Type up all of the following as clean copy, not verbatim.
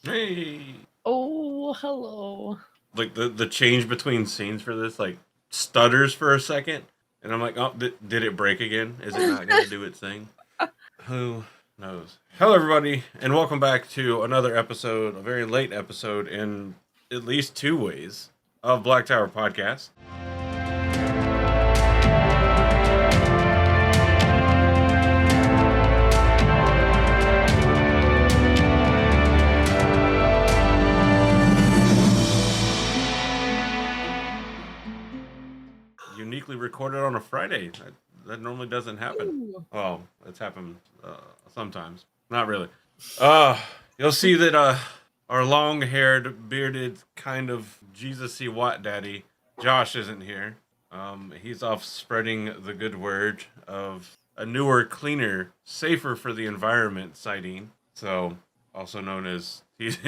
Hey. Oh, hello. Like the change between scenes for this, like stutters for a second, and I'm like, oh, did it break again? Is it not gonna do its thing? Who knows? Hello, everybody, and welcome back to another episode, a very late episode in at least two ways of Black Tower Podcast. Uniquely recorded on a Friday. That normally doesn't happen. Ooh. Well, it's happened sometimes. Not really. Uh, you'll see that our long-haired, bearded, kind of Jesus-y Watt Daddy, Josh, isn't here. He's off spreading the good word of a newer, cleaner, safer for the environment Saidin. So, also known as he's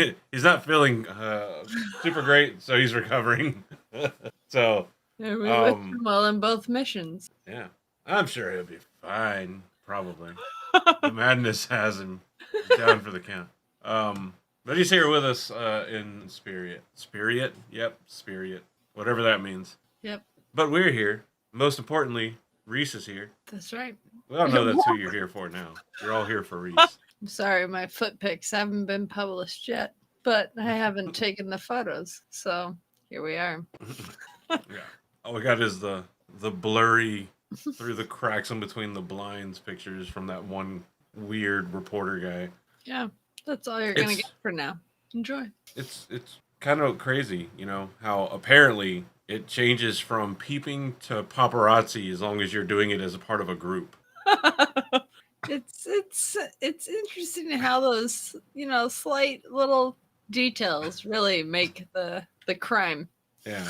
not feeling super great, so he's recovering. So, And we wish him well in both missions. yeah, I'm sure he'll be fine. Probably. The madness has him down for the count. But he's here with us in spirit. Spirit? Yep, spirit. Whatever that means. Yep, But we're here. Most importantly, Reese is here. that's right. We all know that's who you're here for now. You're all here for Reese. I'm sorry, my foot pics haven't been published yet, but I haven't taken the photos, so here we are. Yeah. All we got is the blurry through the cracks in between the blinds pictures from that one weird reporter guy. Yeah, that's all you're gonna get for now. Enjoy. It's kind of crazy, you know, how apparently it changes from peeping to paparazzi as long as you're doing it as a part of a group. It's interesting how those slight little details really make the crime. Yeah.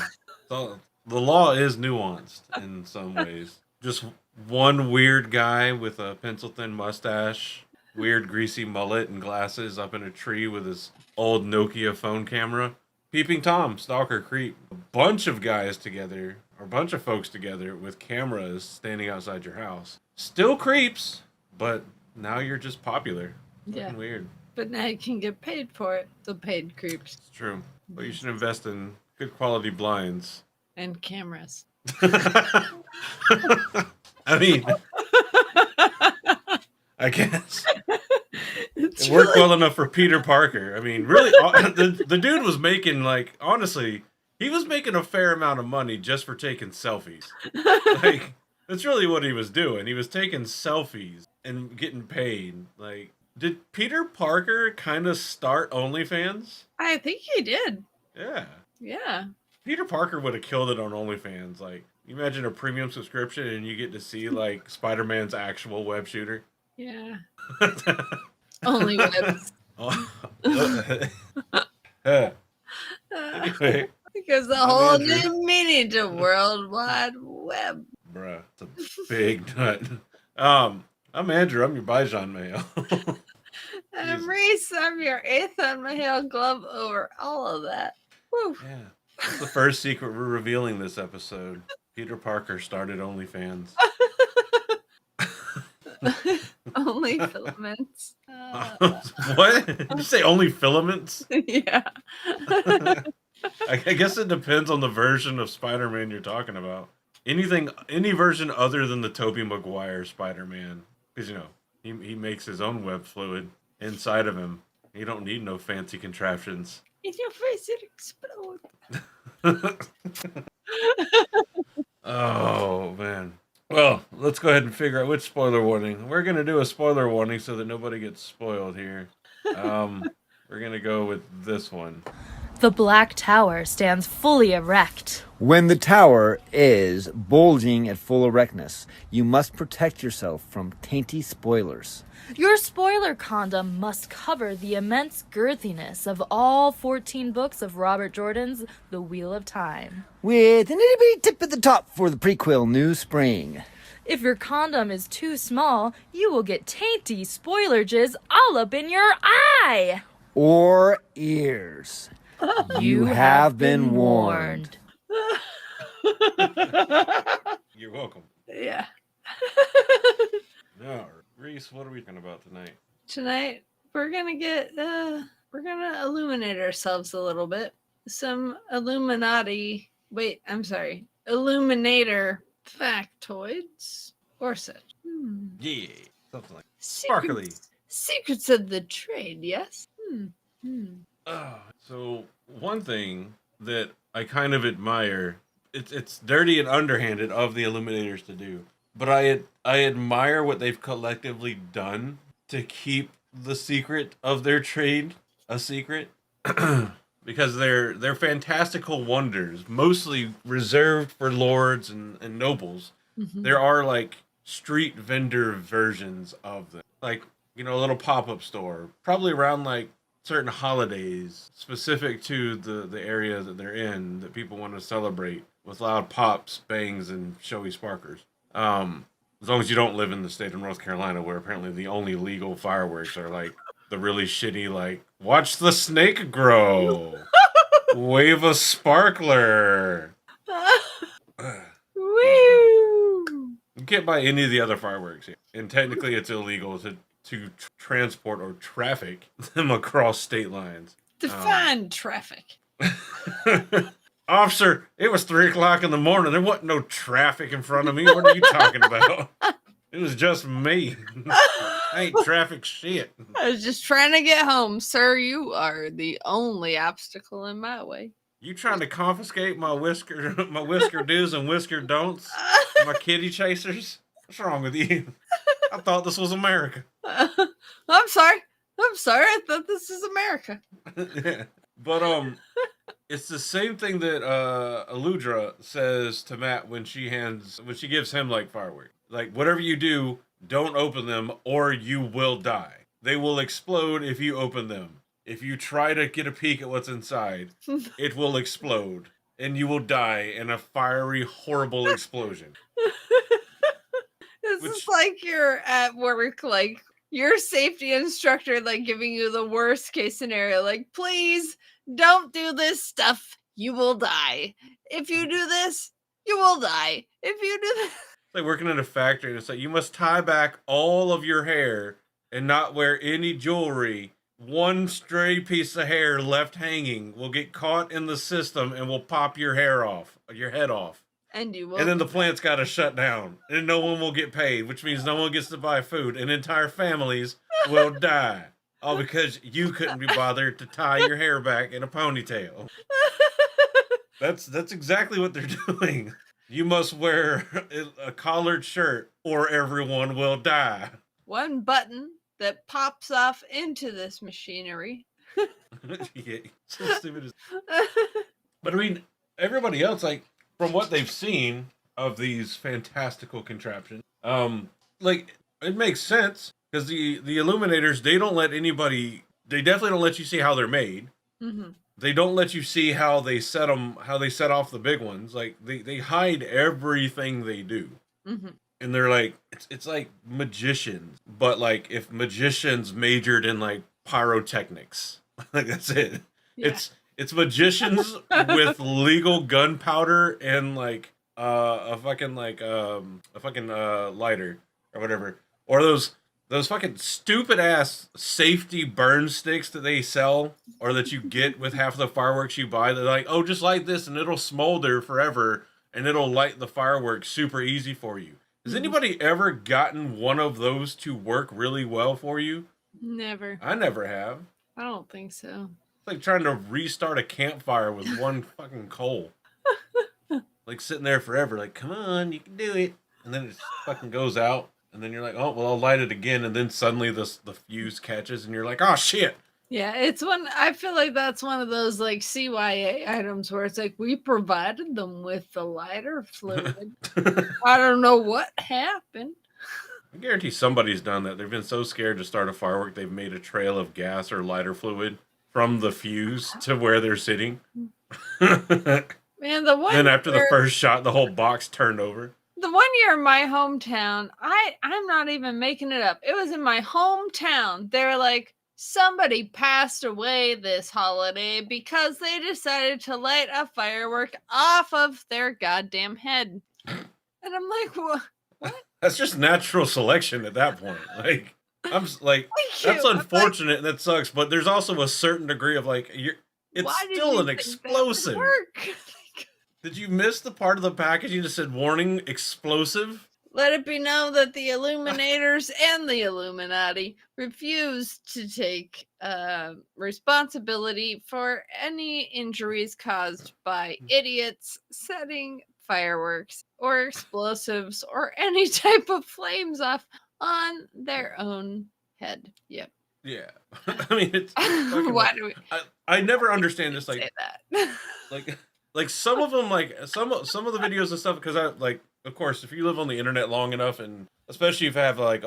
So the law is nuanced in some ways. Just one weird guy with a pencil thin mustache, weird greasy mullet and glasses up in a tree with his old Nokia phone camera. Peeping Tom, stalker, creep. A bunch of guys together, or a bunch of folks together with cameras standing outside your house. Still creeps, but now you're just popular. Yeah. Fucking weird. But now you can get paid for it. The paid creeps. It's true. But you should invest in good quality blinds. And cameras. I mean, I guess. It worked well enough for Peter Parker. I mean, really, the dude was making, like, honestly, he was making a fair amount of money just for taking selfies. Like, that's really what he was doing. He was taking selfies and getting paid. Like, did Peter Parker kind of start OnlyFans? I think he did. Yeah. Yeah. Peter Parker would have killed it on OnlyFans. Like, you imagine a premium subscription and you get to see, like, Spider-Man's actual web shooter. Yeah. Only webs. Anyway. Because the whole new meaning to World Wide Web. Bruh, it's a big nut. I'm Andrew. I'm your Bijan male. I'm Reese. I'm your eighth on my heel glove over all of that. Woo. Yeah. That's the first secret we're revealing this episode. Peter Parker started OnlyFans. Only filaments. What? Did you say only filaments? Yeah. I guess it depends on the version of Spider-Man you're talking about. Any version other than the Tobey Maguire Spider-Man. Because, you know, he makes his own web fluid inside of him. He don't need no fancy contraptions. In your face, it explode. Oh, man. Well, let's go ahead and figure out which spoiler warning. We're going to do a spoiler warning so that nobody gets spoiled here. We're going to go with this one. The Black Tower stands fully erect. When the tower is bulging at full erectness, you must protect yourself from tainty spoilers. Your spoiler condom must cover the immense girthiness of all 14 books of Robert Jordan's The Wheel of Time. With an itty-bitty tip at the top for the prequel New Spring. If your condom is too small, you will get tainty spoiler jizz all up in your eye. Or ears. You have been warned. You're welcome. Yeah. Now, Reese, what are we talking about tonight? Tonight, we're going to get we're gonna illuminate ourselves a little bit. Some Illuminati. Wait, I'm sorry. Illuminator factoids or such. Yeah, something like Secrets, sparkly. secrets of the trade. Yes. So one thing that I kind of admire, it's dirty and underhanded of the Illuminators to do, but I admire what they've collectively done to keep the secret of their trade a secret. Because they're fantastical wonders, mostly reserved for lords and nobles. There are like street vendor versions of them, like a little pop up store, probably around like certain holidays specific to the area that they're in that people want to celebrate with loud pops, bangs, and showy sparkers. As long as you don't live in the state of North Carolina, where apparently the only legal fireworks are like the really shitty, like, watch the snake grow, wave a sparkler. Woo! You can't buy any of the other fireworks here. And technically it's illegal to transport or traffic them across state lines. Define traffic. Officer, it was 3 o'clock in the morning. There wasn't no traffic in front of me. What are you talking about? It was just me. I ain't traffic shit. I was just trying to get home, sir. You are the only obstacle in my way. You trying to confiscate my whisker do's and whisker don'ts? My kitty chasers? What's wrong with you? I thought this was America. I'm sorry. I thought this is America. But it's the same thing that Aludra says to Matt when she gives him like fireworks. Like, whatever you do, don't open them or you will die. They will explode if you open them. If you try to get a peek at what's inside, it will explode and you will die in a fiery, horrible explosion. This is like you're at work, like your safety instructor, like giving you the worst case scenario. Like, please don't do this stuff. You will die. If you do this, you will die. If you do this. It's like working in a factory, and it's like you must tie back all of your hair and not wear any jewelry. One stray piece of hair left hanging will get caught in the system and will pop your head off. And you will. And then the plant's got to shut down, and no one will get paid, which means no one gets to buy food, and entire families will die. All because you couldn't be bothered to tie your hair back in a ponytail. That's exactly what they're doing. You must wear a collared shirt or everyone will die. One button that pops off into this machinery. Yeah, so stupid as... But I mean, everybody else, like, from what they've seen of these fantastical contraptions, like, it makes sense. Because the Illuminators, they definitely don't let you see how they're made. Mm-hmm. They don't let you see how they set off the big ones. Like, they hide everything they do. Mm-hmm. And they're like, it's like magicians. But, like, if magicians majored in, like, pyrotechnics. Like, that's it. Yeah. It's magicians with legal gunpowder and, like, a fucking lighter or whatever. Or those fucking stupid ass safety burn sticks that they sell or that you get with half of the fireworks you buy. They're like, oh, just light this and it'll smolder forever and it'll light the fireworks super easy for you. Has anybody ever gotten one of those to work really well for you? Never. I never have. I don't think so. It's like trying to restart a campfire with one fucking coal. Like sitting there forever, like, come on, you can do it. And then it fucking goes out. And then you're like, oh, well, I'll light it again. And then suddenly the fuse catches and you're like, oh, shit. Yeah, I feel like that's one of those like CYA items where it's like, we provided them with the lighter fluid. I don't know what happened. I guarantee somebody's done that. They've been so scared to start a firework, they've made a trail of gas or lighter fluid from the fuse to where they're sitting. Man, the one Then after the first shot, the whole box turned over. The 1 year in my hometown, I'm not even making it up. It was in my hometown. They were like, somebody passed away this holiday because they decided to light a firework off of their goddamn head. And I'm like, what? That's just natural selection at that point. Like, I'm like, Thank that's you. I'm like, unfortunate and that sucks, but there's also a certain degree of like, it's why did still you an think that would explosive. work? Did you miss the part of the packaging that said warning explosive? Let it be known that the Illuminators and the Illuminati refuse to take responsibility for any injuries caused by idiots setting fireworks or explosives or any type of flames off on their own head. Yep. Yeah. I mean, it's fucking Why do we I never understand this, say that? like some of them, like some of the videos and stuff, because I like, of course, if you live on the internet long enough, and especially if you have like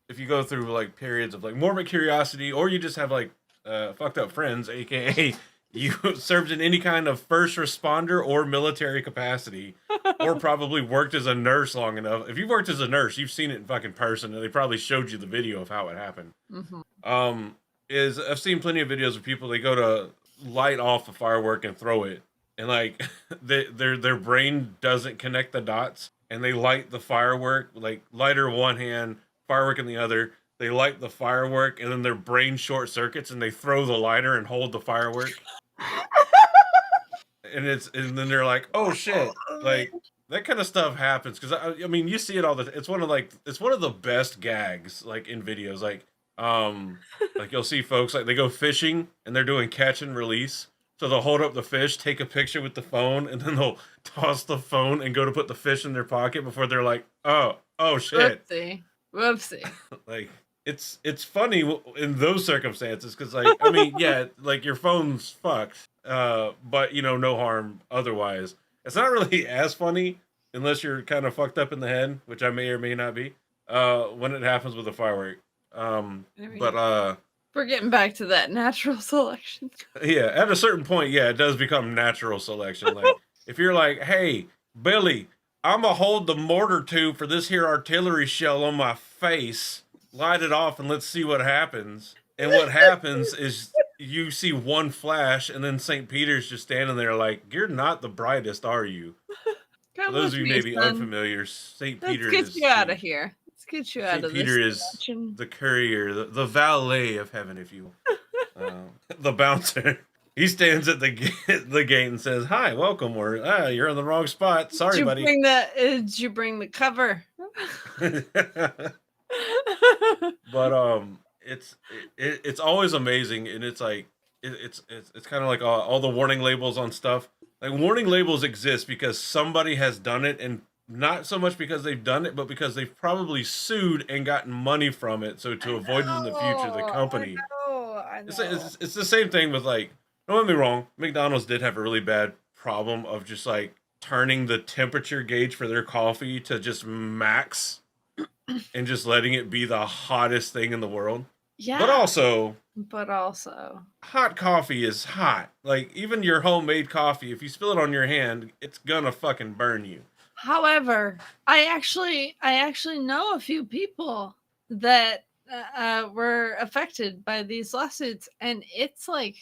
if you go through like periods of like morbid curiosity, or you just have like fucked up friends, aka you served in any kind of first responder or military capacity, or probably worked as a nurse long enough. If you've worked as a nurse, you've seen it in fucking person, and they probably showed you the video of how it happened. Is I've seen plenty of videos of people, they go to light off a firework and throw it, and like their brain doesn't connect the dots, and they light the firework, like lighter one hand, firework in the other. They light the firework, and then their brain short circuits, and they throw the lighter and hold the firework. And then they're like, oh shit, like that kind of stuff happens, because I mean, you see it all the. It's one of the best gags, like in videos, like you'll see folks, like they go fishing and they're doing catch and release. So they'll hold up the fish, take a picture with the phone, and then they'll toss the phone and go to put the fish in their pocket before they're like, oh shit. Whoopsie. Like it's funny in those circumstances, because like, I mean, yeah, like your phone's fucked, but you know, no harm otherwise. It's not really as funny unless you're kind of fucked up in the head, which I may or may not be, when it happens with a firework. But we're getting back to that natural selection. yeah, at a certain point, yeah, it does become natural selection. Like if you're like, hey, Billy, I'ma hold the mortar tube for this here artillery shell on my face, light it off, and let's see what happens. And what happens is you see one flash, and then St. Peter's just standing there like, you're not the brightest, are you? For those of you maybe unfamiliar, St. Peter Let's get you out of here. Let's get you out of St. Peter this is dimension. the courier, the valet of heaven, if you will. The bouncer. He stands at the gate and says, "Hi, welcome." Or, you're in the wrong spot. Sorry, buddy. Did you bring the cover? But it's always amazing, and it's like it's kind of like all the warning labels on stuff. Like, warning labels exist because somebody has done it, and not so much because they've done it, but because they've probably sued and gotten money from it. So to avoid it in the future, the company. I know. It's the same thing with, like, don't get me wrong, McDonald's did have a really bad problem of just like turning the temperature gauge for their coffee to just max and just letting it be the hottest thing in the world. Yeah. But also, hot coffee is hot. Like, even your homemade coffee, if you spill it on your hand, it's gonna fucking burn you. However, I actually know a few people that were affected by these lawsuits, and it's like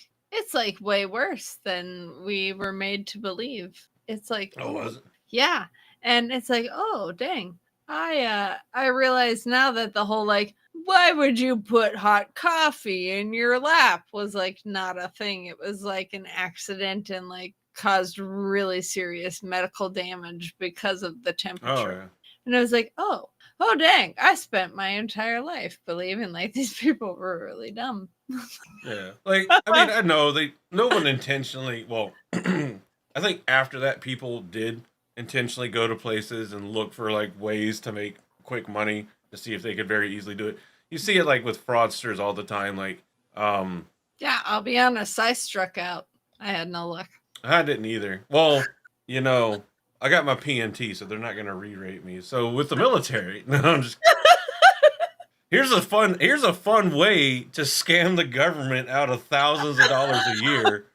way worse than we were made to believe. It's like, Was it? Yeah, and it's like, oh dang, I realize now that the whole like, why would you put hot coffee in your lap was like not a thing. It was like an accident and like caused really serious medical damage because of the temperature. Oh, yeah. And I was like, oh dang, I spent my entire life believing like these people were really dumb. Yeah. Like, I mean, I know no one intentionally, well, I think after that, people did intentionally go to places and look for like ways to make quick money to see if they could very easily do it. You see it like with fraudsters all the time. Like, yeah, I'll be honest, I struck out. I had no luck. I didn't either. Well, you know, I got my PNT, so they're not going to re-rate me. So with the military, no, I'm just. Here's a fun way to scam the government out of thousands of dollars a year.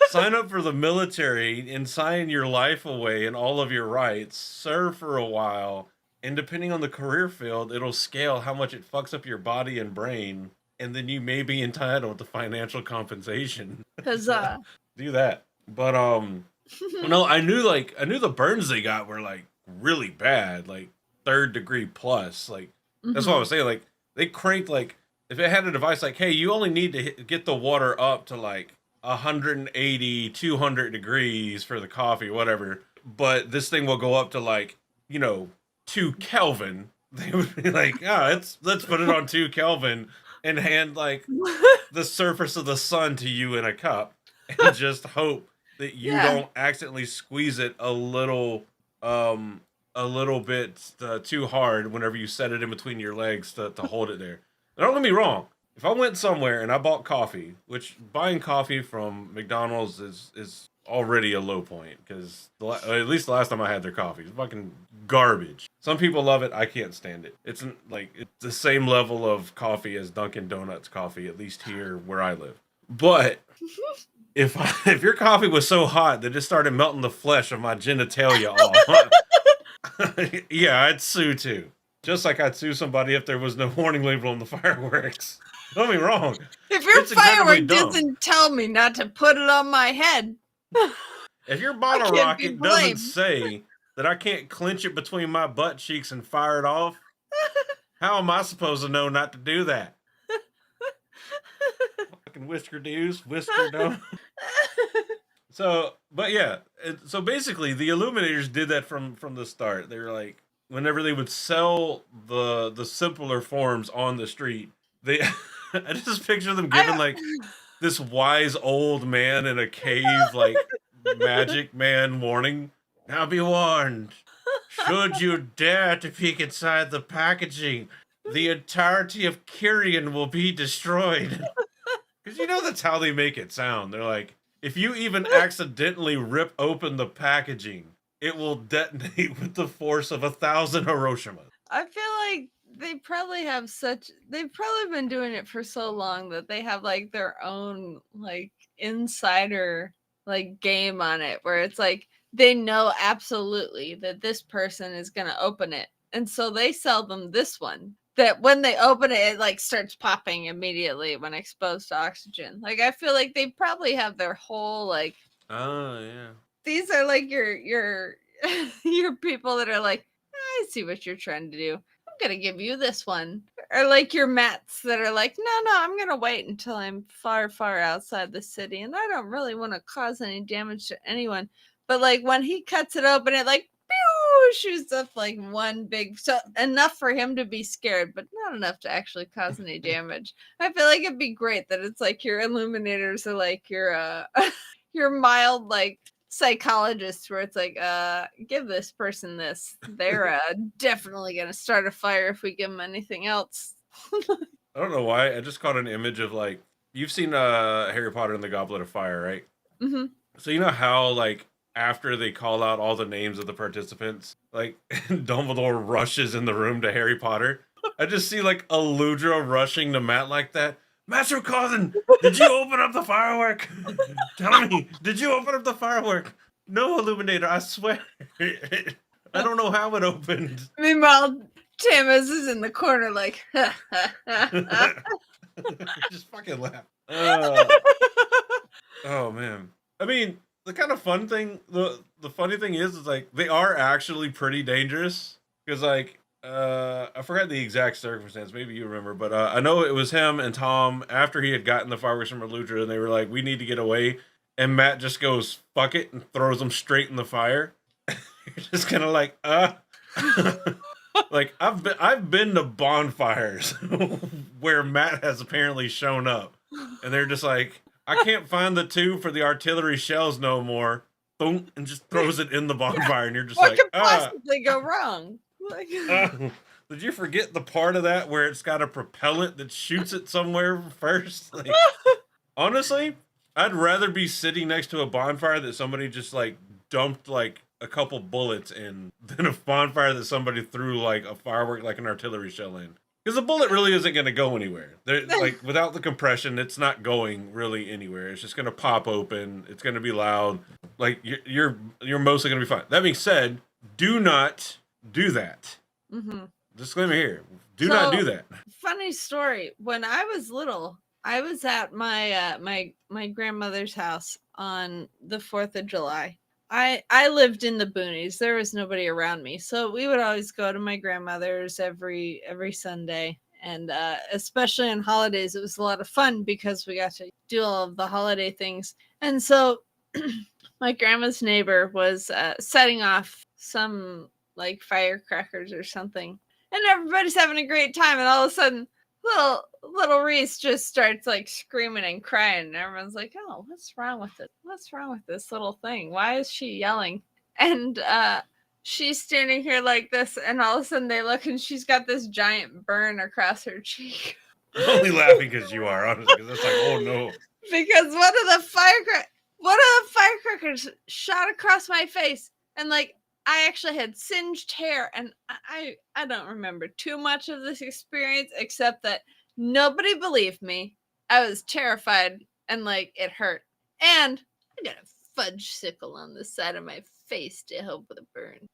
Sign up for the military and sign your life away and all of your rights. Serve for a while, and depending on the career field, it'll scale how much it fucks up your body and brain, and then you may be entitled to financial compensation. Huzzah. Do that. But no, I knew the burns they got were like really bad, like 3rd degree plus. Like, that's what I was saying. Like, They cranked like if it had a device like, hey, you only need to get the water up to like 180, 200 degrees for the coffee, whatever. But this thing will go up to like 2 Kelvin. They would be like, let's put it on 2 Kelvin and hand like the surface of the sun to you in a cup and just hope that you don't accidentally squeeze it a little bit too hard whenever you set it in between your legs to hold it there. Now, don't get me wrong. If I went somewhere and I bought coffee, which buying coffee from McDonald's is already a low point because at least the last time I had their coffee, it's fucking garbage. Some people love it. I can't stand it. It's the same level of coffee as Dunkin' Donuts coffee, at least here where I live. But if your coffee was so hot that it started melting the flesh of my genitalia off, yeah, I'd sue too. Just like I'd sue somebody if there was no warning label on the fireworks. Don't get me wrong. If your It's incredibly firework dumb. doesn't tell me not to put it on my head, If your bottle can't be rocket doesn't blamed. say that I can't clench it between my butt cheeks and fire it off, how am I supposed to know not to do that? Fucking whisker do's, whisker no. So, but yeah, so basically the Illuminators did that from the start. They were like, whenever they would sell the simpler forms on the street, they I just picture them giving like this wise old man in a cave like magic man warning. Now be warned. Should you dare to peek inside the packaging, the entirety of Kyrian will be destroyed. Because that's how they make it sound. They're like, if you even accidentally rip open the packaging, it will detonate with the force of 1,000 Hiroshima. I feel like they've probably been doing it for so long that they have like their own like insider like game on it where it's like they know absolutely that this person is going to open it. And so they sell them this one that when they open it, it like starts popping immediately when exposed to oxygen. Like I feel like they probably have their whole like, Oh, yeah. these are like your your people that are like, I see what you're trying to do. I'm gonna give you this one. Or like your mats that are like, no, I'm gonna wait until I'm far, far outside the city and I don't really want to cause any damage to anyone. But like when he cuts it open, it like pew, shoots up like one big, so enough for him to be scared, but not enough to actually cause any damage. I feel like it'd be great that it's like your Illuminators are like your your mild like psychologists where it's like give this person this, they're definitely gonna start a fire if we give them anything else. I don't know why. I just caught an image of like, you've seen Harry Potter and the Goblet of Fire, right? Mm-hmm. So you know how like after they call out all the names of the participants, like Dumbledore rushes in the room to Harry Potter. I just see like Aludra rushing to Matt like that. Master Cousin, did you open up the firework? Tell me, did you open up the firework? No, Illuminator, I swear. I don't know how it opened. Meanwhile, Tamas is in the corner like Just fucking laugh. Oh man. I mean, the kind of fun thing, the funny thing is like they are actually pretty dangerous because like I forgot the exact circumstance. Maybe you remember, but I know it was him and Tom after he had gotten the fireworks from Eludra, and they were like, "We need to get away." And Matt just goes, "Fuck it," and throws them straight in the fire. You're just kind of like, like I've been to bonfires where Matt has apparently shown up, and they're just like, I can't find the tube for the artillery shells no more. Boom, and just throws it in the bonfire, and you're just what like, could possibly go wrong? Like, did you forget the part of that where it's got a propellant that shoots it somewhere first? Like, honestly, I'd rather be sitting next to a bonfire that somebody just like dumped like a couple bullets in than a bonfire that somebody threw like a firework, like an artillery shell in. Because the bullet really isn't going to go anywhere. Like without the compression, it's not going really anywhere. It's just going to pop open. It's going to be loud. Like you're mostly going to be fine. That being said, do not do that. mm-hmm. Disclaimer here: do not do that. Funny story. When I was little, I was at my my grandmother's house on the 4th of July. I lived in the boonies. There was nobody around me. So we would always go to my grandmother's every Sunday. And especially on holidays, it was a lot of fun because we got to do all of the holiday things. And so my grandma's neighbor was setting off some like firecrackers or something. And everybody's having a great time. And all of a sudden, little Reese just starts like screaming and crying. And everyone's like, oh, what's wrong with it? What's wrong with this little thing? Why is she yelling? And she's standing here like this, and all of a sudden they look, and she's got this giant burn across her cheek. I'm only laughing because you are, honestly, because it's like, oh no. Because one of the firecrackers shot across my face, and like I actually had singed hair, and I don't remember too much of this experience except that nobody believed me. I was terrified, and like it hurt, and I got a fudge sickle on the side of my face to help with the burn.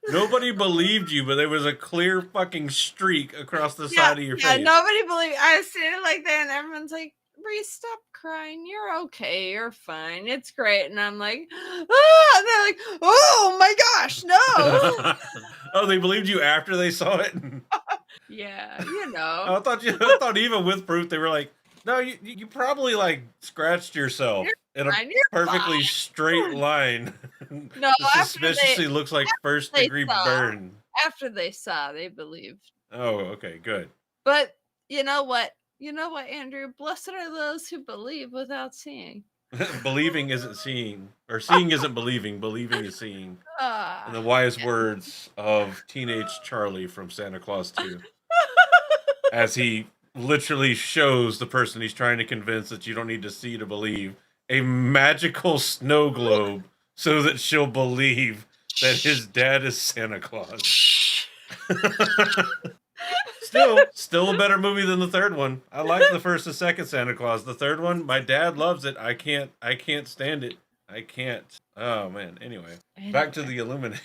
Nobody believed you, but there was a clear fucking streak across the side of your face. Nobody believed. I was standing like that, and everyone's like, Reese, stop crying. You're okay. You're fine. It's great. And I'm like, ah! And they're like, oh my gosh, no. Oh, they believed you after they saw it? Yeah, you know. I thought even with proof, they were like, no, you probably like scratched yourself in a perfectly straight line. No, suspiciously looks like first degree burn. After they saw, they believed. Oh, okay, good. But you know what? You know what, Andrew? Blessed are those who believe without seeing. Believing isn't seeing, or seeing isn't believing. Believing is seeing. In the wise words of teenage Charlie from Santa Claus 2, as he literally shows the person he's trying to convince that you don't need to see to believe a magical snow globe so that she'll believe that his dad is Santa Claus. Still a better movie than the third one. I like the first and second Santa Claus. The third one, my dad loves it. I can't stand it. I can't. Oh man. Anyway, back to the Illuminator.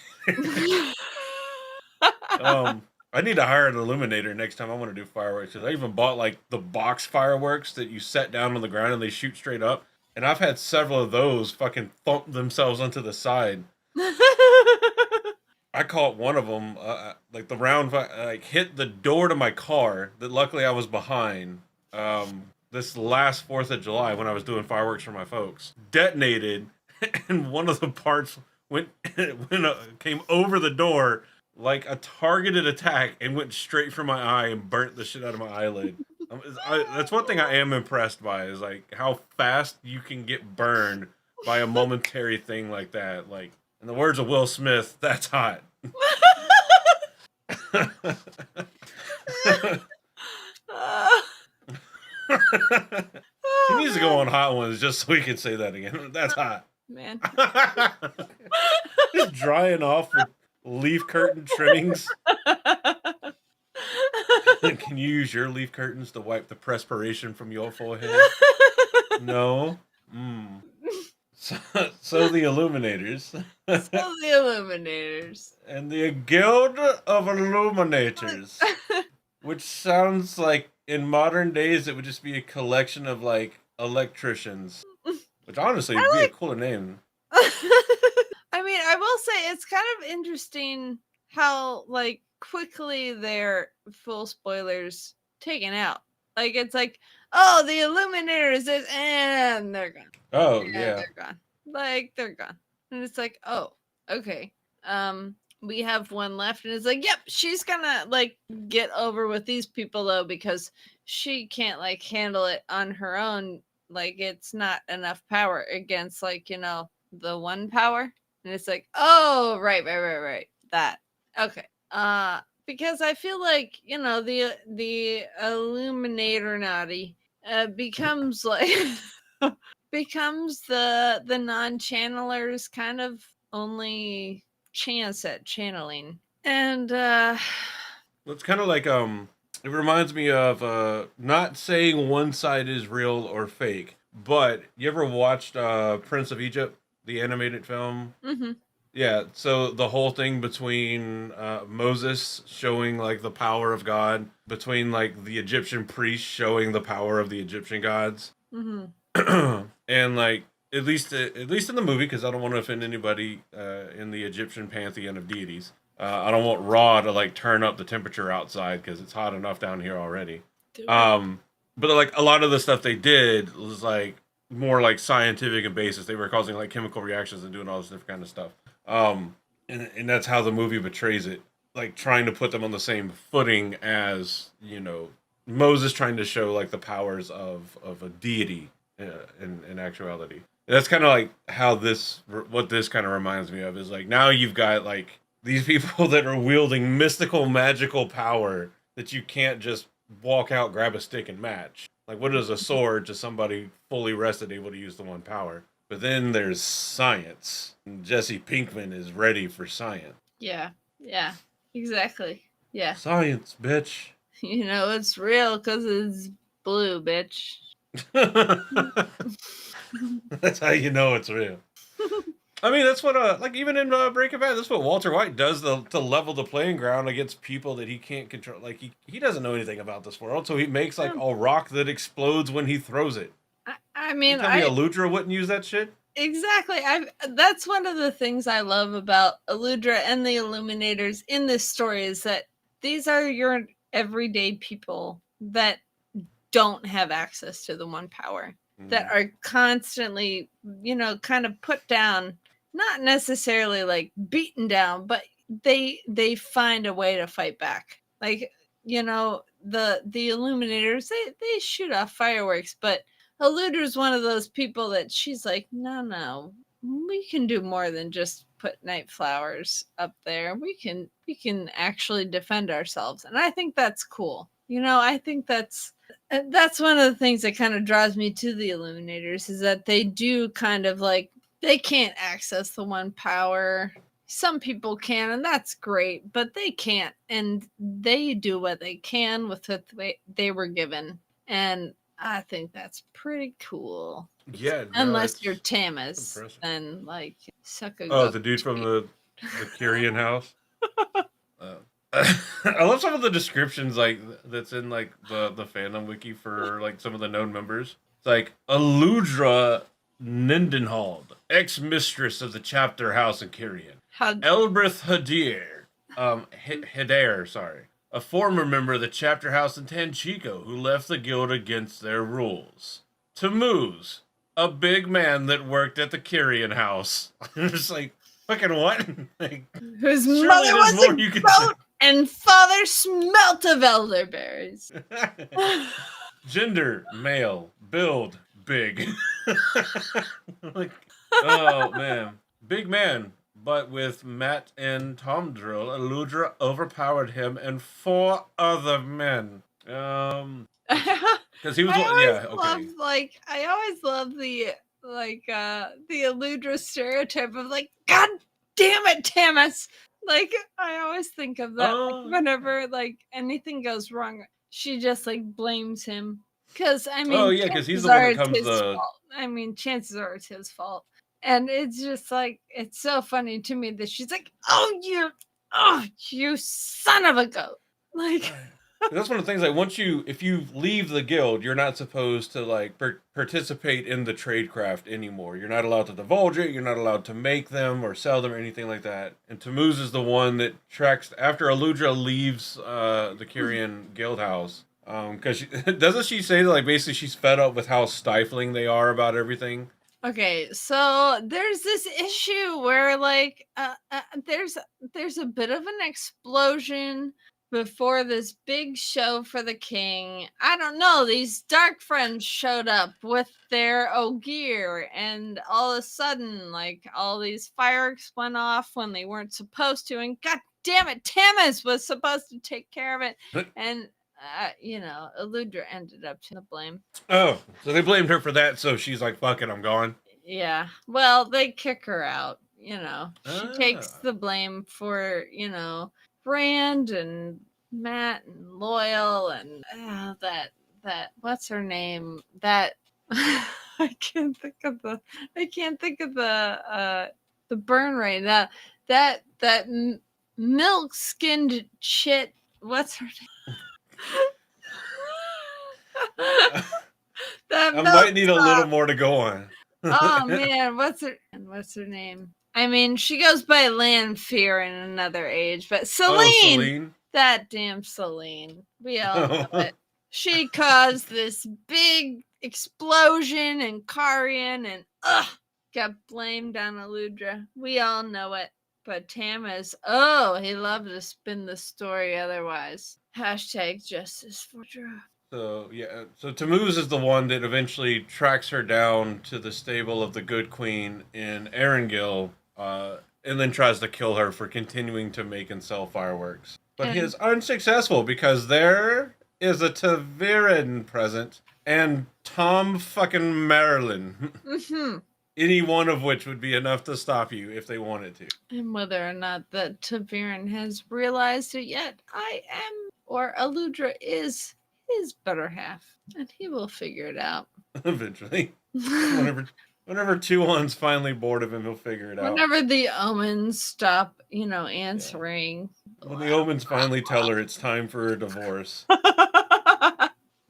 I need to hire an Illuminator next time I want to do fireworks. I even bought like the box fireworks that you set down on the ground and they shoot straight up. And I've had several of those fucking thump themselves onto the side. I caught one of them, like the round, like hit the door to my car that luckily I was behind. This last 4th of July when I was doing fireworks for my folks, detonated, and one of the parts came over the door like a targeted attack and went straight for my eye and burnt the shit out of my eyelid. That's one thing I am impressed by, is like how fast you can get burned by a momentary thing like that. Like, in the words of Will Smith, that's hot. He needs to go on Hot Ones just so he can say that again. That's hot. Man. Just drying off with leaf curtain trimmings. Can you use your leaf curtains to wipe the perspiration from your forehead? No? So the Illuminators. And the Guild of Illuminators. Which sounds like in modern days it would just be a collection of like electricians. Which honestly would be a cooler name. I mean, I will say it's kind of interesting how like quickly their full spoilers taken out. Like it's like, oh, the Illuminators is, and they're gone. Oh and yeah, they're gone. Like they're gone, and it's like, oh, okay. We have one left, and it's like, yep, she's gonna like get over with these people though because she can't like handle it on her own. Like it's not enough power against like the one power, and it's like, oh, right, that okay. Because I feel like the Illuminator becomes like becomes the non-channelers kind of only chance at channeling, and it's kind of like it reminds me of not saying one side is real or fake, but you ever watched Prince of Egypt, the animated film? Mm-hmm. Yeah, so the whole thing between Moses showing like the power of God, between like the Egyptian priests showing the power of the Egyptian gods, and like at least in the movie, because I don't want to offend anybody in the Egyptian pantheon of deities, I don't want Raw to like turn up the temperature outside because it's hot enough down here already. Do it. But like a lot of the stuff they did was like more like scientific and basis. They were causing like chemical reactions and doing all this different kind of stuff. And that's how the movie portrays it, like trying to put them on the same footing as Moses trying to show like the powers of a deity in actuality. That's kind of like how what this kind of reminds me of is like now you've got like these people that are wielding mystical magical power that you can't just walk out, grab a stick, and match. Like, what is a sword to somebody fully rested, able to use the one power? But then there's science. And Jesse Pinkman is ready for science. Yeah, exactly. Yeah. Science, bitch. It's real because it's blue, bitch. That's how you know it's real. I mean, that's what, like, even in Breaking Bad, that's what Walter White does to level the playing ground against people that he can't control. Like, he doesn't know anything about this world, so he makes, like, a rock that explodes when he throws it. I mean, you tell me Eludra wouldn't use that shit? Exactly. That's one of the things I love about Eludra and the Illuminators in this story is that these are your everyday people that don't have access to the one power, that are constantly, kind of put down, not necessarily like beaten down, but they find a way to fight back. Like, the Illuminators, they shoot off fireworks, but Eludra's one of those people that she's like, no, we can do more than just put night flowers up there. We can actually defend ourselves. And I think that's cool. I think that's one of the things that kind of draws me to the Illuminators is that they do kind of like, they can't access the one power. Some people can, and that's great, but they can't. And they do what they can with what they were given. And I think that's pretty cool. Yeah. Unless you're Tamas, then like suck a the dude from the Kyrian house. I love some of the descriptions like that's in like the fandom wiki for like some of the known members. It's like Eludra Nindenhald, ex-mistress of the chapter house in Kyrian. Elbrith Hidair, sorry. A former member of the chapter house in Tanchico who left the guild against their rules. Tammuz, a big man that worked at the Kyrian house. Just like, fucking what? Like, whose mother was a goat and father smelt of elderberries. Gender, male. Build, big. Like, oh, man. Big man. But with Matt and Tom Drill, Eludra overpowered him and 4 other men. Because he was I always love the Eludra stereotype of like, God damn it, Tamas. Like, I always think of that whenever like anything goes wrong, she just like blames him. Because I mean, because he's the one that comes fault. I mean, chances are it's his fault. And it's just like, it's so funny to me that she's like, you son of a goat. Like, that's one of the things, like, if you leave the guild, you're not supposed to, like, participate in the tradecraft anymore. You're not allowed to divulge it. You're not allowed to make them or sell them or anything like that. And Tammuz is the one that tracks, after Eludra leaves the Kyrian guild house. Because doesn't she say that, like, basically she's fed up with how stifling they are about everything? Okay, so there's this issue where like there's a bit of an explosion before this big show for the king. I don't know, these dark friends showed up with their gear, and all of a sudden like all these fireworks went off when they weren't supposed to, and god damn it, Tamas was supposed to take care of it. And Eludra ended up to the blame. Oh, so they blamed her for that, so she's like, fuck it, I'm gone. Yeah. Well, they kick her out, She takes the blame for, Brand and Matt and Loyal and that what's her name? That I can't think of the burn rate. That milk-skinned shit. What's her name? I might need a little more to go on. Oh man, what's her name? I mean, she goes by Lanfear in another age, but Oh, Celine, Celine. that damn Celine, we all know it. She caused this big explosion in Karian and got blamed on Aludra. We all know it. But Tamas, he loved to spin the story otherwise. Hashtag justice for Dra. So yeah, so Tammuz is the one that eventually tracks her down to the stable of the Good Queen in Erangel, and then tries to kill her for continuing to make and sell fireworks. But he is unsuccessful because there is a Taviran present and Tom fucking Marilyn. Mm-hmm. Any one of which would be enough to stop you if they wanted to. And whether or not that Taviran has realized it yet, I am, or Aludra is his better half, and he will figure it out. Eventually. Whenever 2-1's finally bored of him, he'll figure it out. Whenever the omens stop, answering. When the omens finally tell her it's time for a divorce.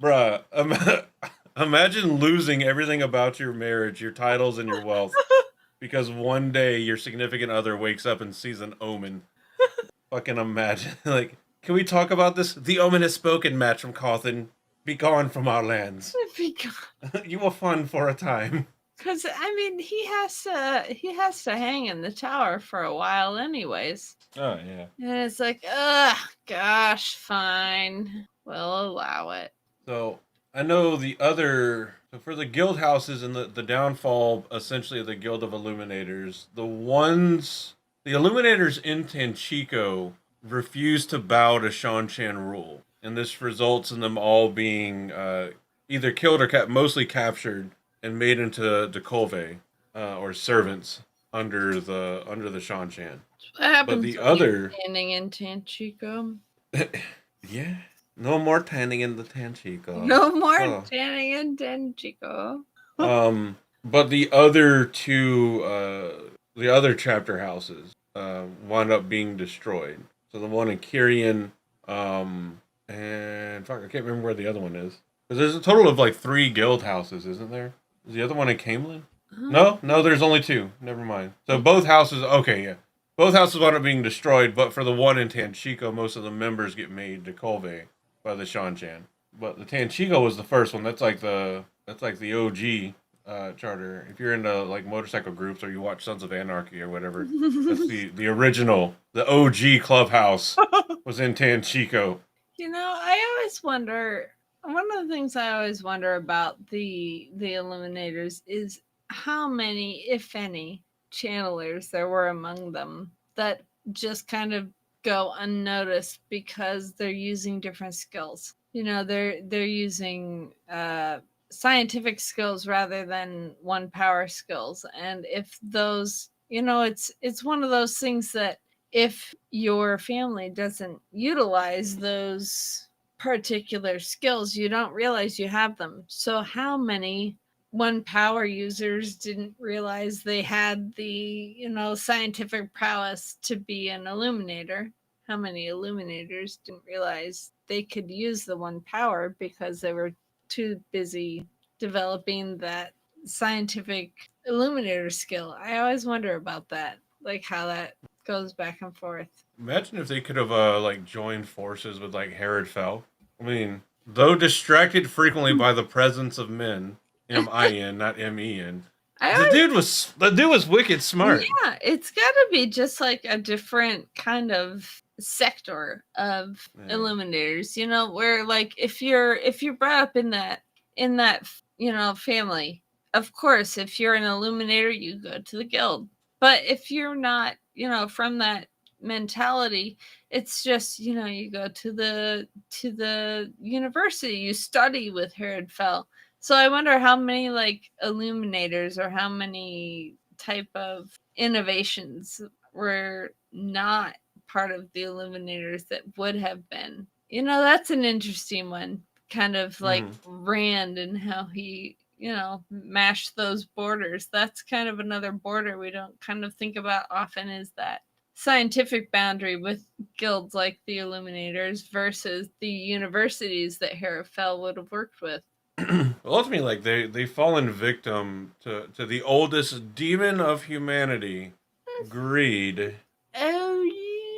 Bruh, imagine losing everything about your marriage, your titles, and your wealth, because one day your significant other wakes up and sees an omen. Fucking imagine. Like, can we talk about this? The omen has spoken, match from Cawthon. Be gone from our lands. Be gone. You were fun for a time. Because he has to hang in the tower for a while, anyways. Oh yeah. And it's like, gosh, fine, we'll allow it. So I know so for the guild houses and the downfall, essentially, of the Guild of Illuminators, the Illuminators in Tanchico refuse to bow to Shan-Chan rule, and this results in them all being either killed or mostly captured and made into Dekolve, or servants under the Shan-Chan. What happened But the to other standing in Tanchico? yeah. No more tanning in the Tanchico. No more tanning in Tanchico. But the other the other chapter houses, wound up being destroyed. So the one in Kyrian, and fuck, I can't remember where the other one is. Because there's a total of like 3 guild houses, isn't there? Is the other one in Camelin? No, there's only 2. Never mind. So both houses, both houses wound up being destroyed, but for the one in Tanchico, most of the members get made to Kolve by the Shan-Chan. But the Tanchico was the first one. That's like the OG charter. If you're into like motorcycle groups or you watch Sons of Anarchy or whatever, that's the original, the OG clubhouse was in Tanchico. I always wonder. One of the things I always wonder about the Illuminators is how many, if any, channelers there were among them that just kind of go unnoticed because they're using different skills. They're using scientific skills rather than one power skills. And if those, it's one of those things that if your family doesn't utilize those particular skills, you don't realize you have them. So how many one power users didn't realize they had the scientific prowess to be an illuminator? How many illuminators didn't realize they could use the one power because they were too busy developing that scientific illuminator skill? I always wonder about that, like how that goes back and forth. Imagine if they could have joined forces with like Herod Fell. I mean, though distracted frequently by the presence of men, M-I-N, not M-E-N. The dude was wicked smart. Yeah, it's got to be just like a different kind of sector of illuminators, where like if you're brought up in that family, of course, if you're an illuminator, you go to the guild. But if you're not, from that mentality, it's just, you go to the university, you study with Herod Fell. So I wonder how many like illuminators or how many type of innovations were not part of the illuminators that would have been. That's an interesting one. Kind of like Rand and how he, mashed those borders. That's kind of another border we don't kind of think about often, is that scientific boundary with guilds like the Illuminators versus the universities that Herod Fell would have worked with. Well, ultimately, like they've fallen victim to the oldest demon of humanity, Greed. Oh,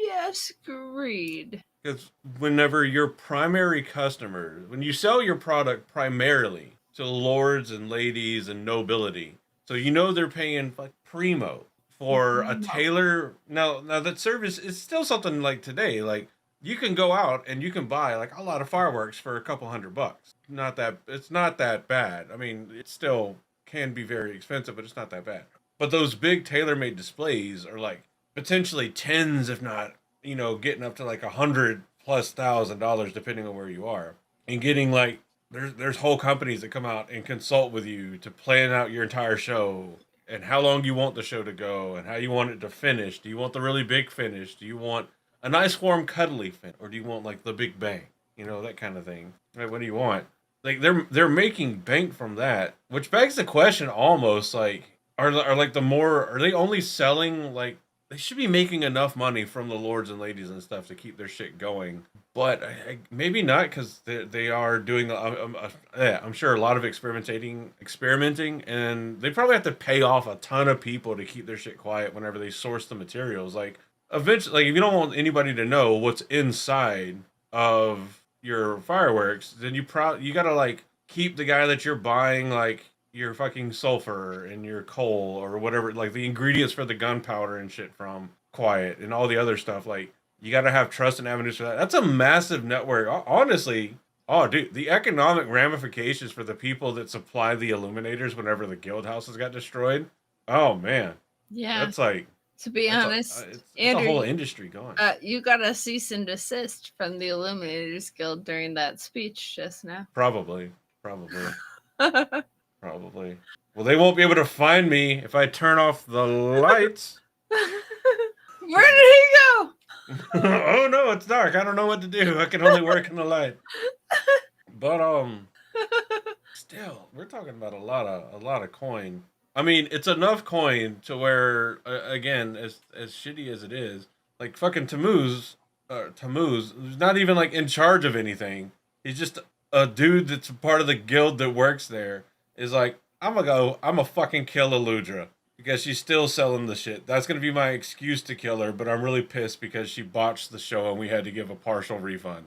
yes, greed. Because whenever your primary customer, when you sell your product primarily to lords and ladies and nobility, so you know they're paying like primo for a tailor. Now that service is still something like today. Like you can go out and you can buy like a lot of fireworks for a couple $100. It's not that bad. I mean, it still can be very expensive, but it's not that bad. But those big tailor-made displays are like potentially tens, if not getting up to like $100,000+ depending on where you are, and getting like there's whole companies that come out and consult with you to plan out your entire show and how long you want the show to go and how you want it to finish. Do you want the really big finish? Do you want a nice warm cuddly finish, or do you want like the big bang? That kind of thing. Like, what do you want? Like they're making bank from that, which begs the question almost like are they only selling like they should be making enough money from the lords and ladies and stuff to keep their shit going, but maybe not because they are doing. I'm sure a lot of experimenting, and they probably have to pay off a ton of people to keep their shit quiet whenever they source the materials. Like eventually, like if you don't want anybody to know what's inside of your fireworks, then you gotta like keep the guy that you're buying like your fucking sulfur and your coal or whatever, like the ingredients for the gunpowder and shit from quiet and all the other stuff. Like you got to have trust and avenues for that. That's a massive network. Honestly, dude, the economic ramifications for the people that supply the Illuminators whenever the guild houses got destroyed. Oh man. Yeah. That's like, to be honest, it's Andrew, a whole industry gone. You got a cease and desist from the Illuminators Guild during that speech just now. Probably. Probably. Well, they won't be able to find me if I turn off the lights. Where did he go? Oh no, it's dark. I don't know what to do. I can only work in the light. But still, we're talking about a lot of coin. I mean, it's enough coin to where, again, as shitty as it is, like fucking Tammuz, who's not even like in charge of anything. He's just a dude that's part of the guild that works there. Is like, I'm gonna fucking kill Eludra because she's still selling the shit. That's gonna be my excuse to kill her, but I'm really pissed because she botched the show and we had to give a partial refund.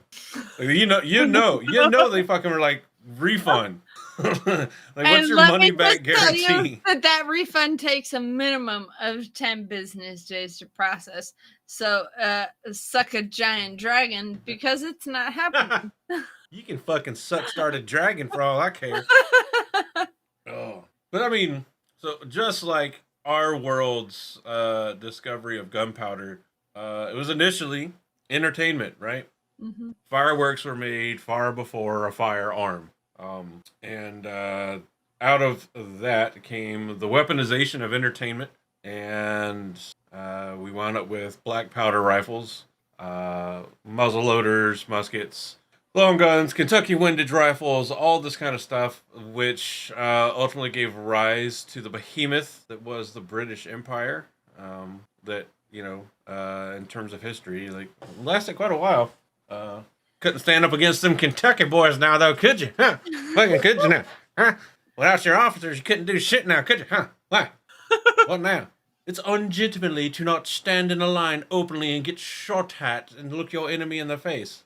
Like, you know, they fucking were like, refund. Like, what's your money back guarantee? That refund takes a minimum of 10 business days to process. So, suck a giant dragon because it's not happening. You can fucking start a dragon for all I care. Oh, but I mean, so just like our world's discovery of gunpowder, it was initially entertainment, right? Mm-hmm. Fireworks were made far before a firearm, and out of that came the weaponization of entertainment, and we wound up with black powder rifles, muzzle loaders, muskets, long guns, Kentucky windage rifles, all this kind of stuff, which ultimately gave rise to the behemoth that was the British Empire. That, in terms of history, like, lasted quite a while. Couldn't stand up against them Kentucky boys now, though, could you? Huh? Fucking could you now? Huh? Without your officers, you couldn't do shit now, could you? Huh? Why? What now? It's ungentlemanly to not stand in a line openly and get shot at and look your enemy in the face.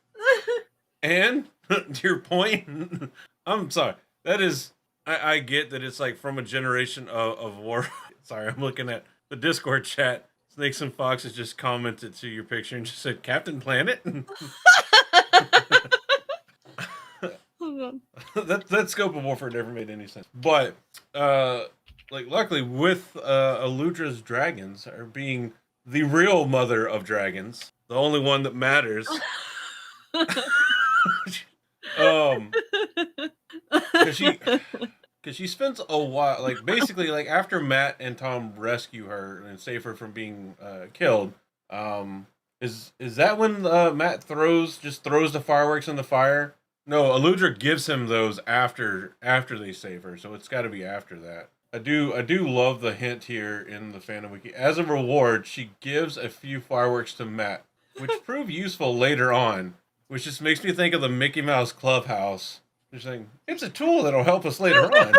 And to your point, I'm sorry. That is, I get that it's like from a generation of war. Sorry, I'm looking at the Discord chat. Snakes and Foxes just commented to your picture and just said Captain Planet. that scope of warfare never made any sense. But luckily with Eludra's dragons are being the real mother of dragons, the only one that matters. Because she spends a while, like, basically, like, after Matt and Tom rescue her and save her from being killed, is that when Matt throws the fireworks in the fire? No, Eludra gives him those after they save her, so it's got to be after that. I do love the hint here in the Fandom Wiki. As a reward, she gives a few fireworks to Matt, which prove useful later on. Which just makes me think of the Mickey Mouse Clubhouse. You're saying, it's a tool that'll help us later on.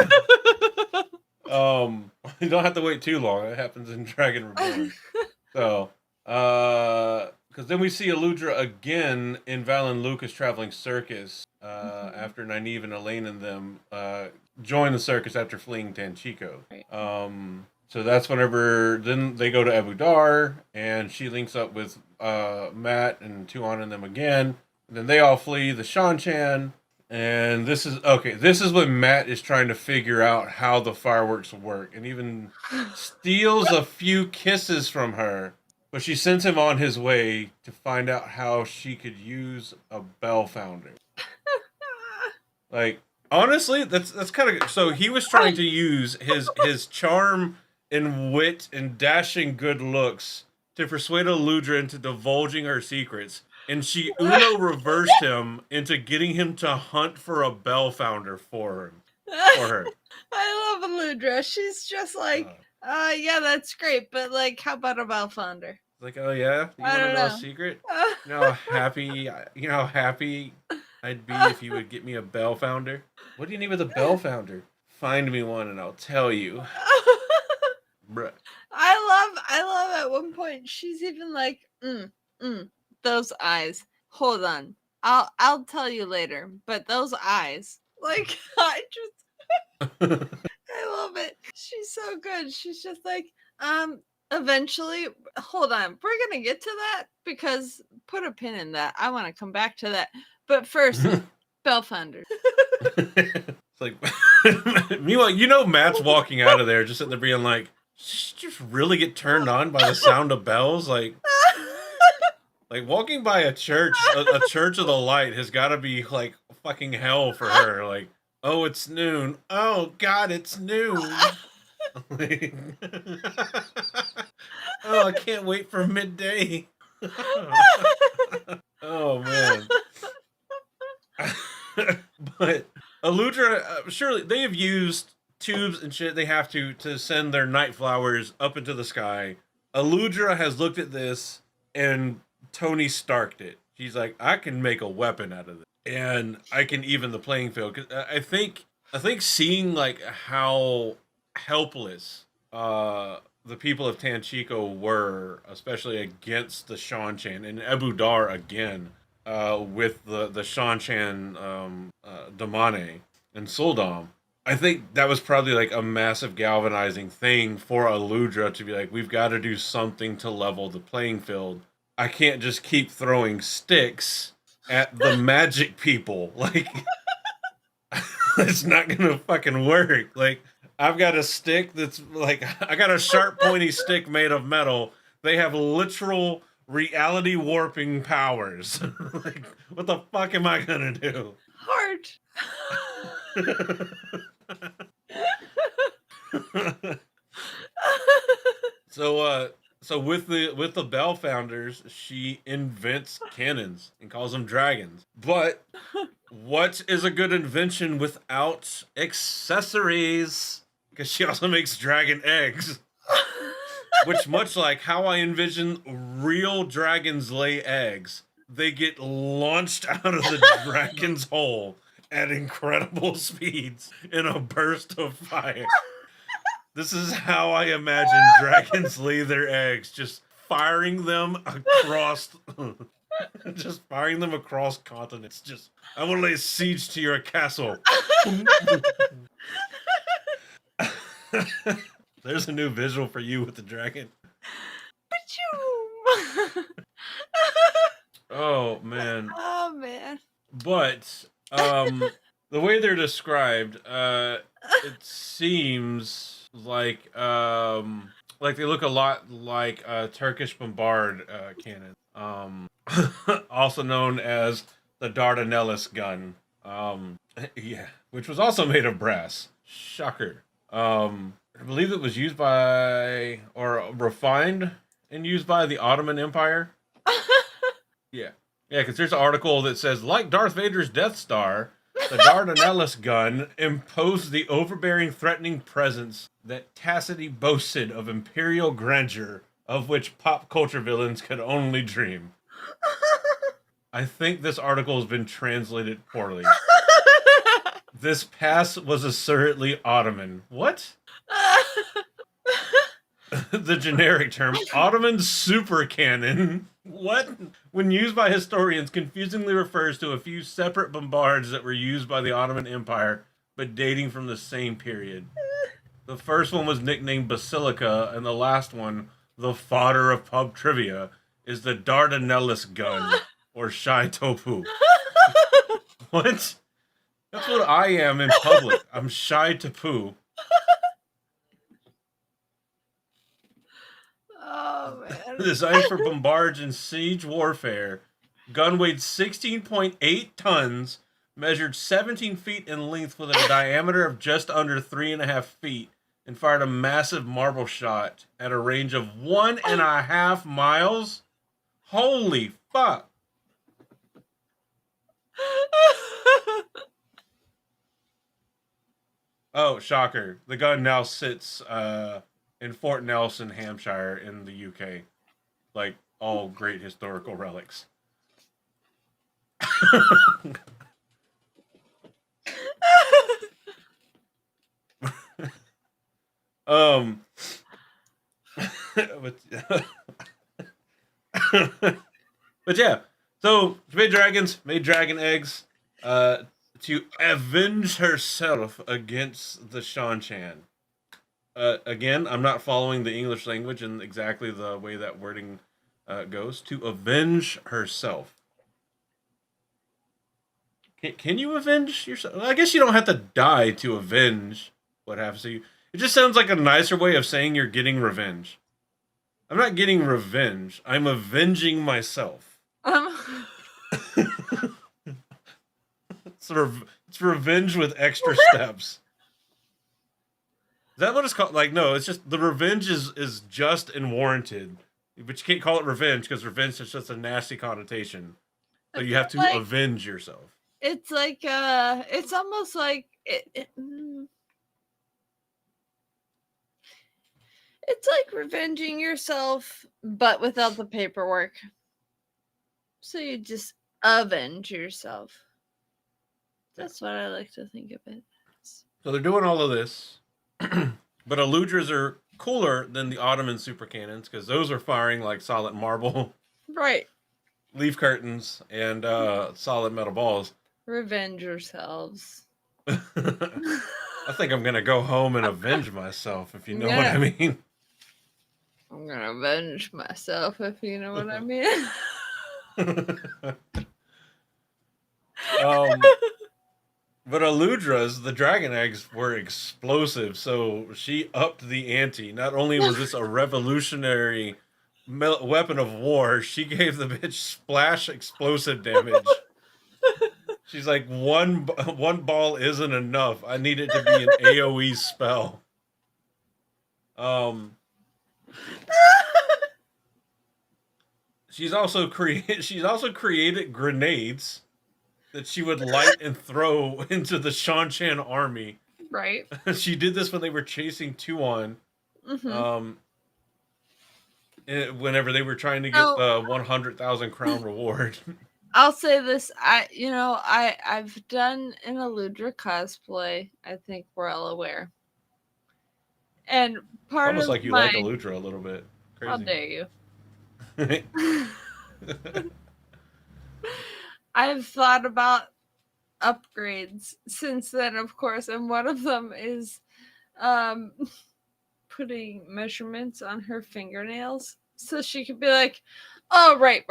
You don't have to wait too long. It happens in Dragon Reborn. So, because then we see Eludra again in Val and Lucas Traveling Circus after Nynaeve and Elaine and them join the circus after fleeing Tanchico. Right. So that's whenever then they go to Abu Dar and she links up with Matt and Tuan and them again. And then they all flee the Shan-Chan. And this is okay. This is when Matt is trying to figure out how the fireworks work, and even steals a few kisses from her. But she sends him on his way to find out how she could use a bell founder. Like honestly, that's kind of so. He was trying to use his charm and wit and dashing good looks to persuade Eludra into divulging her secrets. And she Uno reversed him into getting him to hunt for a bell founder for her. I love Eludra. She's just like, yeah, that's great, but like, how about a bell founder? Like, oh yeah, you want to know a secret? You know how happy I'd be if you would get me a bell founder. What do you need with a bell founder? Find me one and I'll tell you. Bruh. I love at one point she's even like, those eyes. Hold on. I'll tell you later. But those eyes. Like I love it. She's so good. She's just like, eventually hold on. We're gonna get to that because put a pin in that. I want to come back to that. But first, Bellfounder. It's like meanwhile, Matt's walking out of there just sitting there being like, just really get turned on by the sound of bells? Like walking by a church of the light has got to be like fucking hell for her. Like, oh, it's noon. Oh God, it's noon. Oh, I can't wait for midday. Oh man. But Eludra, surely they have used tubes and shit. They have to send their night flowers up into the sky. Eludra has looked at this and Tony Starked it. She's like, I can make a weapon out of this, and I can even the playing field. 'Cause I think seeing like how helpless the people of Tanchico were, especially against the Shan-Chan and Abu Dar again, with the Shan-Chan Damane and Suldam. I think that was probably like a massive galvanizing thing for Eludra to be like, we've got to do something to level the playing field. I can't just keep throwing sticks at the magic people. Like, it's not gonna fucking work. Like, I've got a stick that's like, I got a sharp pointy stick made of metal. They have literal reality warping powers. Like, what the fuck am I gonna do? Heart. So with the Bell founders, she invents cannons and calls them dragons. But what is a good invention without accessories? Because she also makes dragon eggs. Which, much like how I envision real dragons lay eggs, they get launched out of the dragon's hole at incredible speeds in a burst of fire. This is how I imagine dragons lay their eggs, just firing them across continents. Just, I want to lay siege to your castle. There's a new visual for you with the dragon. Oh man. Oh man. But the way they're described, it seems like they look a lot like Turkish bombard cannon, also known as the Dardanelles gun. Yeah, which was also made of brass. Shocker. I believe it was used by, or refined and used by, the Ottoman Empire. Yeah, because there's an article that says, like Darth Vader's Death Star, the Dardanelles gun imposed the overbearing, threatening presence that tacitly boasted of imperial grandeur, of which pop culture villains could only dream. I think this article has been translated poorly. This pass was assuredly Ottoman. What? the generic term Ottoman super cannon. What? When used by historians, confusingly refers to a few separate bombards that were used by the Ottoman Empire, but dating from the same period. The first one was nicknamed Basilica, and the last one, the fodder of pub trivia, is the Dardanelles gun, or Shai Topu. What? That's what I am in public. I'm Shai Topu. Oh man. Designed for bombards and siege warfare, gun weighed 16.8 tons, measured 17 feet in length with a diameter of just under 3.5 feet, and fired a massive marble shot at a range of 1.5 miles. Holy fuck. Oh, shocker. The gun now sits in Fort Nelson, Hampshire, in the UK. Like all great historical relics. but, but yeah, so she made dragons, made dragon eggs, to avenge herself against the Shanchan. Again, I'm not following the English language in exactly the way that wording goes. To avenge herself. Can you avenge yourself? I guess you don't have to die to avenge what happens to you. It just sounds like a nicer way of saying you're getting revenge. I'm not getting revenge. I'm avenging myself. It's revenge with extra steps. Is that what it's called? Like, no, it's just the revenge is just and warranted. But you can't call it revenge because revenge is just a nasty connotation. So you have to avenge yourself. It's like it's almost like it's like revenging yourself, but without the paperwork. So you just avenge yourself. That's what I like to think of it. So they're doing all of this, but Eludras are cooler than the Ottoman super cannons because those are firing like solid marble, right? Leaf curtains and solid metal balls. Revenge yourselves. I think I'm gonna go home and avenge myself, if you know what I mean. I'm gonna avenge myself, if you know what I mean. But Eludra's, the dragon eggs, were explosive, so she upped the ante. Not only was this a revolutionary weapon of war, she gave the bitch splash explosive damage. She's like, one ball isn't enough. I need it to be an AoE spell. She's also created grenades that she would light and throw into the Shanchan army. Right. She did this when they were chasing Tuon. Mm-hmm. Whenever they were trying to get the 100,000 crown reward. I'll say this, I've done an Eludra cosplay. I think we're all aware. And part almost of like you like Eludra a little bit. Crazy. How dare you? I've thought about upgrades since then, of course, and one of them is putting measurements on her fingernails so she could be like, oh, right.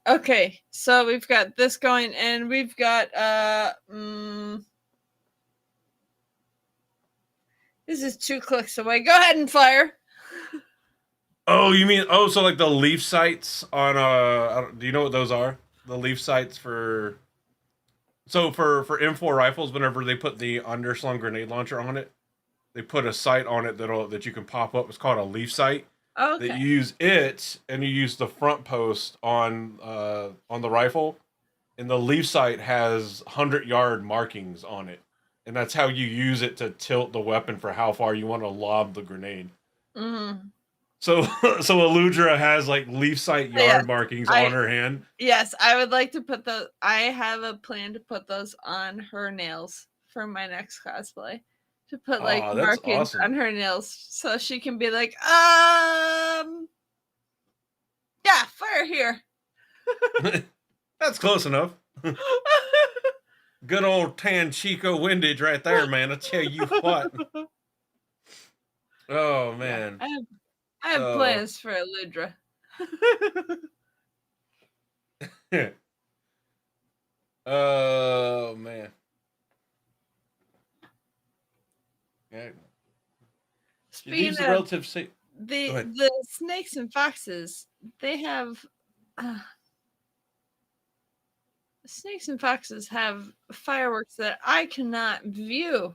Okay, so we've got this going, and we've got this is 2 clicks away. Go ahead and fire. Oh, you mean so like the leaf sights on do you know what those are? The leaf sights for M4 rifles, whenever they put the underslung grenade launcher on it, they put a sight on it that you can pop up. It's called a leaf sight. Okay. That you use it, and you use the front post on the rifle, and the leaf sight has 100-yard markings on it, and that's how you use it to tilt the weapon for how far you want to lob the grenade. Mm-hmm. So Eludra has like leaf sight yard markings on her hand. Yes, I would like to put those. I have a plan to put those on her nails for my next cosplay. to put like Oh, that's markings awesome. on her nails so she can be like, yeah, fire here. That's close enough. Good old tan Chico windage right there, man. I tell you what. Oh Yeah, man. I have Oh. plans for Eludra. Oh man. Yeah. She Speaking leaves the of relative safe. the snakes and foxes, they have snakes and foxes have fireworks that I cannot view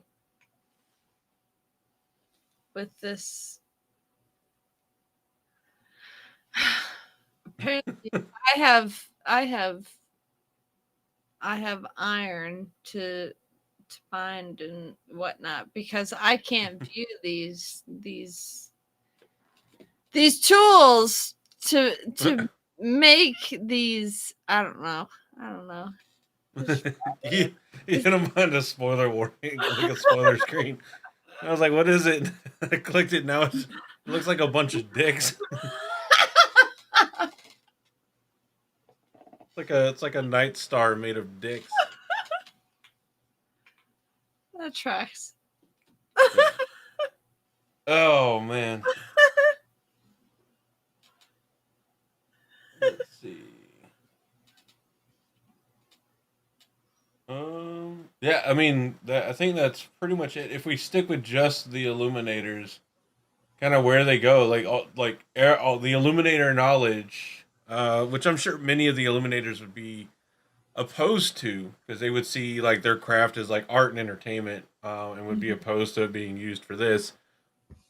with this. Apparently, I have iron to find and whatnot because I can't view these tools to make these. I don't know. you don't mind a spoiler warning, like a spoiler screen. I was like, what is it? I clicked it now. It looks like a bunch of dicks. It's like a night star made of dicks. That tracks. Yeah. Oh man. Let's see. Yeah, I mean, I think that's pretty much it. If we stick with just the Illuminators, kind of where they go, all the Illuminator knowledge, which I'm sure many of the Illuminators would be opposed to because they would see like their craft as like art and entertainment, and would be opposed to it being used for this.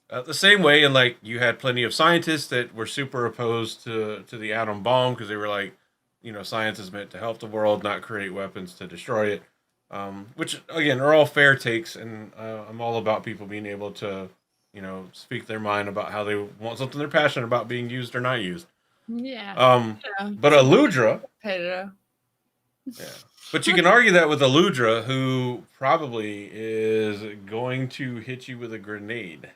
The same way, and like you had plenty of scientists that were super opposed to the atom bomb because they were like, science is meant to help the world, not create weapons to destroy it. Which again are all fair takes, and I'm all about people being able to, speak their mind about how they want something they're passionate about being used or not used. Yeah. But Aludra, Pedro. yeah. But you can argue that with Aludra, who probably is going to hit you with a grenade.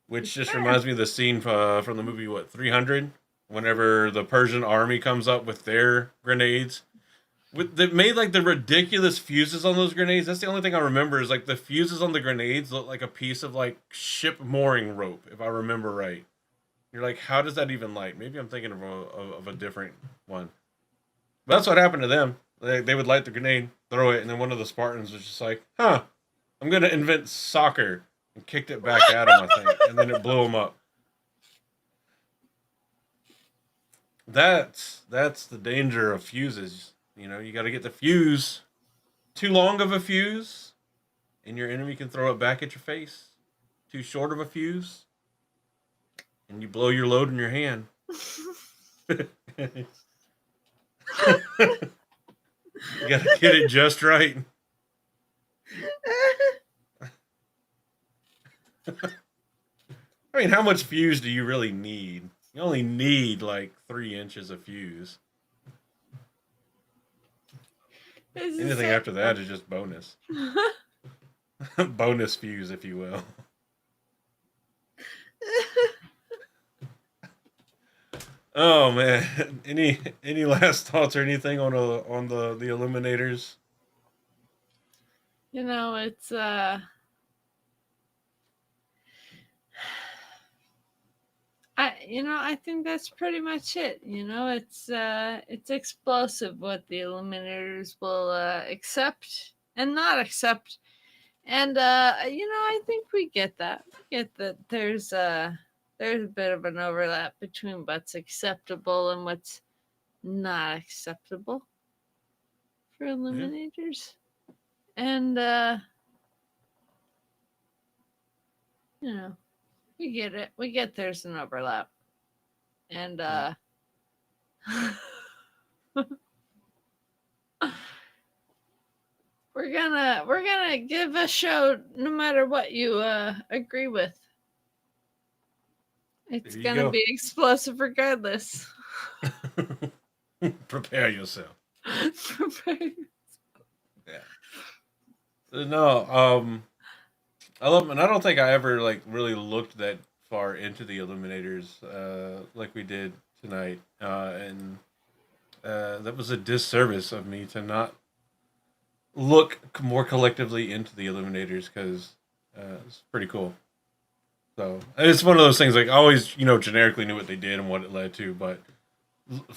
Which just reminds me of the scene from the movie, 300? Whenever the Persian army comes up with their grenades. They made like the ridiculous fuses on those grenades. That's the only thing I remember is like the fuses on the grenades look like a piece of like ship mooring rope, if I remember right. You're like, how does that even light? Maybe I'm thinking of a different one. But that's what happened to them. They would light the grenade, throw it, and then one of the Spartans was just like, huh, I'm going to invent soccer. And kicked it back at him, I think. And then it blew him up. That's the danger of fuses. You got to get the fuse. Too long of a fuse, and your enemy can throw it back at your face. Too short of a fuse, and you blow your load in your hand. You got to get it just right. I mean, how much fuse do you really need? You only need like 3 inches of fuse. Anything after that is just bonus. Bonus fuse, if you will. Oh man, any last thoughts or anything on the Illuminators? It's I think that's pretty much it. It's explosive what the Illuminators will accept and not accept. And I think we get that. We get that there's a bit of an overlap between what's acceptable and what's not acceptable for Illuminators. And we get it. We get there's an overlap. And we're gonna give a show no matter what you agree with. It's gonna be explosive regardless. Prepare yourself. Prepare. Yeah. No, I love them, and I don't think I ever like really looked that far into the Illuminators like we did tonight, and that was a disservice of me to not look more collectively into the Illuminators because it's pretty cool. So it's one of those things like I always, generically knew what they did and what it led to, but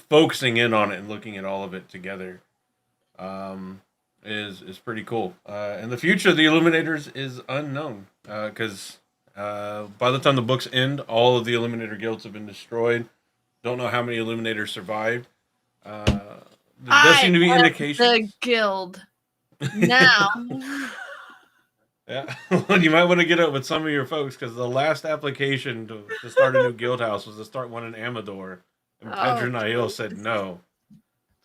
focusing in on it and looking at all of it together is pretty cool. And the future of the Illuminators is unknown because by the time the books end, all of the Illuminator guilds have been destroyed. Don't know how many Illuminators survived. There does seem to be indications. The guild now. Yeah, you might want to get up with some of your folks because the last application to start a new guild house was to start one in Amador, and Pedro Nail said no.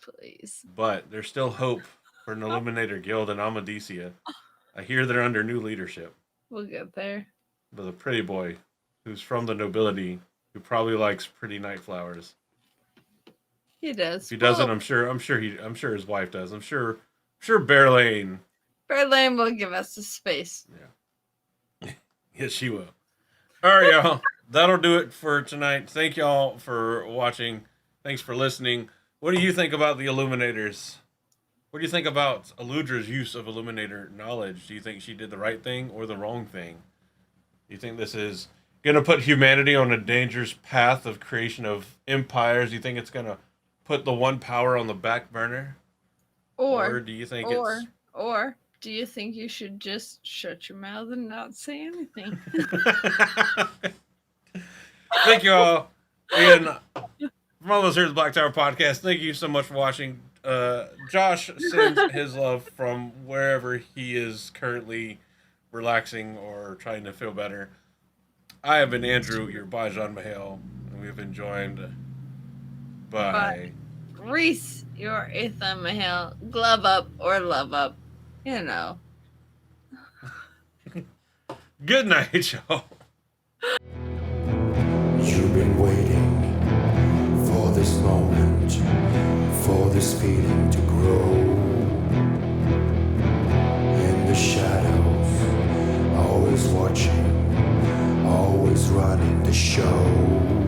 Please. But there's still hope for an Illuminator guild in Amadisia. I hear they're under new leadership. We'll get there. With a pretty boy who's from the nobility who probably likes pretty night flowers. He does. If he doesn't, I'm sure his wife does. I'm sure Bear Lane. Bear Lane will give us the space. Yeah. Yes, she will. All right, y'all. That'll do it for tonight. Thank y'all for watching. Thanks for listening. What do you think about the Illuminators? What do you think about Eludra's use of Illuminator knowledge? Do you think she did the right thing or the wrong thing? Do you think this is going to put humanity on a dangerous path of creation of empires? Do you think it's going to put the one power on the back burner? Or do you think Or do you think you should just shut your mouth and not say anything? Thank you all. And from all of us here at the Black Tower Podcast, thank you so much for watching. Josh sends his love from wherever he is currently relaxing or trying to feel better. I have been Andrew, your Bajan Mahale, and we have been joined by Reese, your Ethan Mahale. Glove up or love up. You know. Good night, y'all. You've been waiting for this moment, for this feeling to grow. In the shadows, always watching, always running the show.